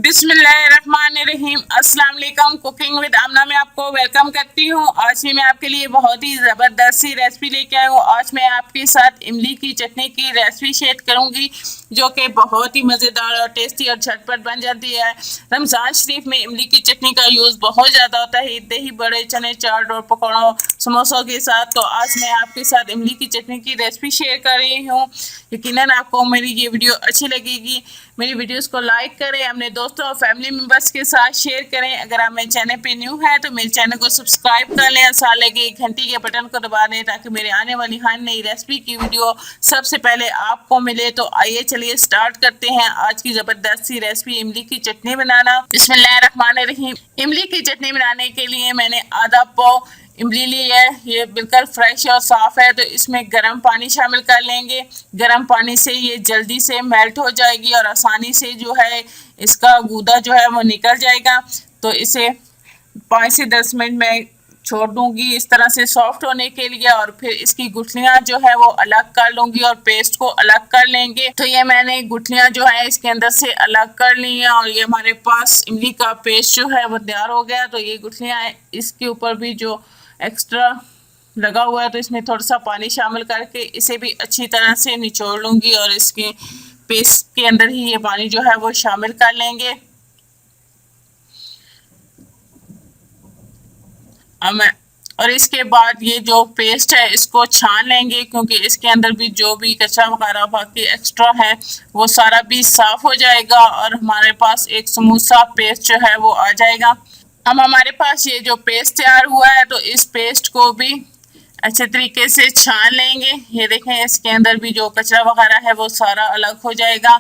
बिस्मिल्लाहिर्रहमानिर्रहीम। अस्सलाम वालेकुम। कुकिंग विद आमना में आपको वेलकम करती हूँ। आज भी मैं आपके लिए बहुत ही ज़बरदस्त सी रेसिपी लेके आई हूँ। आज मैं आपके साथ इमली की चटनी की रेसिपी शेयर करूँगी जो कि बहुत ही मज़ेदार और टेस्टी और झटपट बन जाती है। रमज़ान शरीफ में इमली की चटनी का यूज़ बहुत ज़्यादा होता है, दही बड़े, चने चाट और पकौड़ों समोसों के साथ। तो आज मैं आपके साथ इमली की चटनी की रेसिपी शेयर कर रही हूँ। यकीनन आपको मेरी ये वीडियो अच्छी लगेगी। मेरी वीडियोस को लाइक करें, अपने दोस्तों और फैमिली मेम्बर्स के साथ शेयर करें। अगर आप मेरे चैनल पे न्यू हैं तो मेरे चैनल को सब्सक्राइब कर लें और साथ लगे घंटी के बटन को दबा दें ताकि मेरे आने वाली हर नई रेसिपी की वीडियो सबसे पहले आपको मिले। तो आइए चलिए स्टार्ट करते हैं आज की ज़बरदस्त सी रेसिपी इमली की चटनी बनाना। बिस्मिल्लाहिर्रहमानिर्रहीम। इमली की चटनी बनाने के लिए मैंने आधा पाव इमली ली है। ये बिल्कुल फ्रेश और साफ़ है। तो इसमें गर्म पानी शामिल कर लेंगे। गर्म पानी से ये जल्दी से मेल्ट हो जाएगी और आसानी से जो है इसका गूदा जो है वो निकल जाएगा। तो इसे 5 से 10 मिनट में छोड़ दूंगी इस तरह से सॉफ्ट होने के लिए, और फिर इसकी गुठलियाँ जो है वो अलग कर लूँगी और पेस्ट को अलग कर लेंगे। तो ये मैंने गुठलियाँ जो है इसके अंदर से अलग कर ली हैं और ये हमारे पास इमली का पेस्ट जो है वो तैयार हो गया। तो ये गुठलियाँ इसके ऊपर भी जो एक्स्ट्रा लगा हुआ है तो इसमें थोड़ा सा पानी शामिल करके इसे भी अच्छी तरह से निचोड़ लूँगी और इसके पेस्ट के अंदर ही ये पानी जो है वो शामिल कर लेंगे। और इसके बाद ये जो पेस्ट है इसको छान लेंगे क्योंकि इसके अंदर भी जो भी कचरा वगैरह बाकी एक्स्ट्रा है वो सारा भी साफ़ हो जाएगा और हमारे पास एक स्मूथ सा पेस्ट जो है वो आ जाएगा। अब हमारे पास ये जो पेस्ट तैयार हुआ है तो इस पेस्ट को भी अच्छे तरीके से छान लेंगे। ये देखें इसके अंदर भी जो कचरा वगैरह है वो सारा अलग हो जाएगा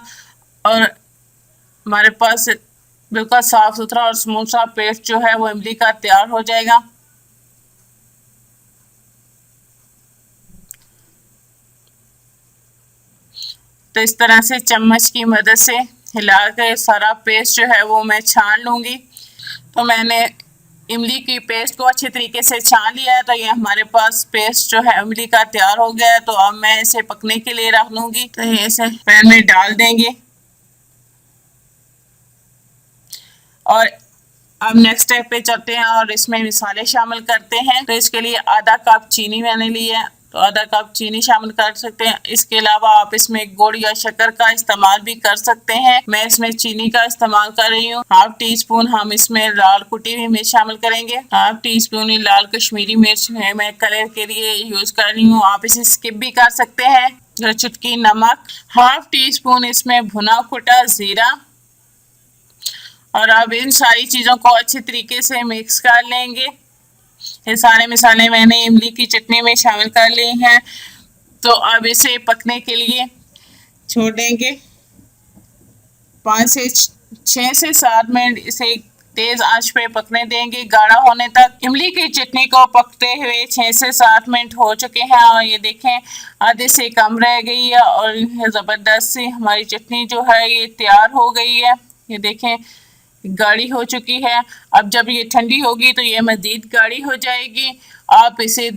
और हमारे पास बिल्कुल साफ़ सुथरा और स्मूथ सा पेस्ट जो है वो इमली का तैयार हो जाएगा। तो इस तरह से चम्मच की मदद से हिला के सारा पेस्ट जो है वो मैं छान लूँगी। तो मैंने इमली की पेस्ट को अच्छे तरीके से छान लिया है। तो ये हमारे पास पेस्ट जो है इमली का तैयार हो गया है। तो अब मैं इसे पकने के लिए रख लूँगी। तो ये इसे पैन में डाल देंगे और अब नेक्स्ट स्टेप पे चलते हैं और इसमें मसाले शामिल करते हैं। तो इसके लिए आधा कप चीनी मैंने ली है, तो आधा कप चीनी शामिल कर सकते हैं। इसके अलावा आप इसमें गुड़ या शक्कर का इस्तेमाल भी कर सकते हैं। मैं इसमें चीनी का इस्तेमाल कर रही हूँ। हाफ टी स्पून हम इसमें लाल कुटी हुई मिर्च शामिल करेंगे। हाफ टी स्पून लाल कश्मीरी मिर्च है, मैं कलर के लिए यूज कर रही हूँ, आप इसे स्किप भी कर सकते हैं। चुटकी नमक, हाफ टी स्पून इसमें भुना कुटा जीरा, और अब इन सारी चीज़ों को अच्छे तरीके से मिक्स कर लेंगे। ये सारे मसाले मैंने इमली की चटनी में शामिल कर लिए हैं। तो अब इसे पकने के लिए छोड़ देंगे। 5 से 6 से 7 मिनट इसे तेज़ आंच पे पकने देंगे गाढ़ा होने तक। इमली की चटनी को पकते हुए 6 से 7 मिनट हो चुके हैं और ये देखें आधे से कम रह गई है और ज़बरदस्त सी हमारी चटनी जो है ये तैयार हो गई है। ये देखें गाढ़ी हो चुकी है। अब जब ये ठंडी होगी तो ये मज़ीद गाढ़ी हो जाएगी। आप इसे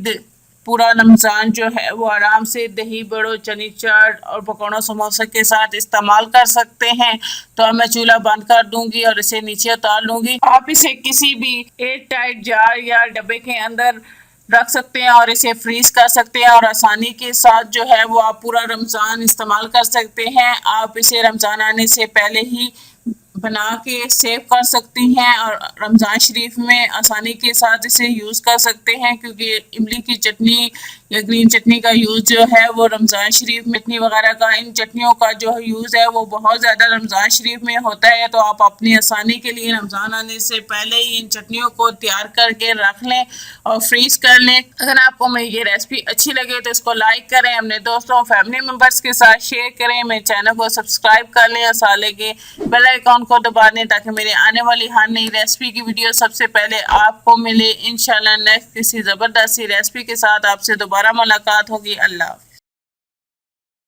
पूरा रमज़ान जो है वो आराम से दही बड़ों, चने चाट और पकौड़ों समोसे के साथ इस्तेमाल कर सकते हैं। तो अब मैं चूल्हा बंद कर दूंगी और इसे नीचे उतार लूँगी। आप इसे किसी भी एयर टाइट जार या डब्बे के अंदर रख सकते हैं और इसे फ्रीज कर सकते हैं और आसानी के साथ जो है वो आप पूरा रमज़ान इस्तेमाल कर सकते हैं। आप इसे रमज़ान आने से पहले ही बना के सेव कर सकती हैं और रमज़ान शरीफ में आसानी के साथ इसे यूज़ कर सकते हैं क्योंकि इमली की चटनी या ग्रीन चटनी का यूज़ जो है वो रमज़ान शरीफ में चटनी वगैरह का इन चटनियों का जो यूज़ है वो बहुत ज़्यादा रमज़ान शरीफ में होता है। तो आप अपनी आसानी के लिए रमज़ान आने से पहले ही इन चटनियों को तैयार करके रख लें और फ्रीज़ कर लें। अगर आपको मेरी ये रेसिपी अच्छी लगे तो इसको लाइक करें, अपने दोस्तों और फैमिली मेम्बर्स के साथ शेयर करें, मेरे चैनल को सब्सक्राइब कर लें और साथ लगे बेल आइकॉन को दबा दें ताकि मेरे आने वाली हर नई रेसिपी की वीडियो सबसे पहले आपको मिले। इंशाल्लाह नेक्स्ट किसी ज़बरदस्त सी रेसिपी के साथ आपसे दोबारा मुलाकात होगी। अल्लाह।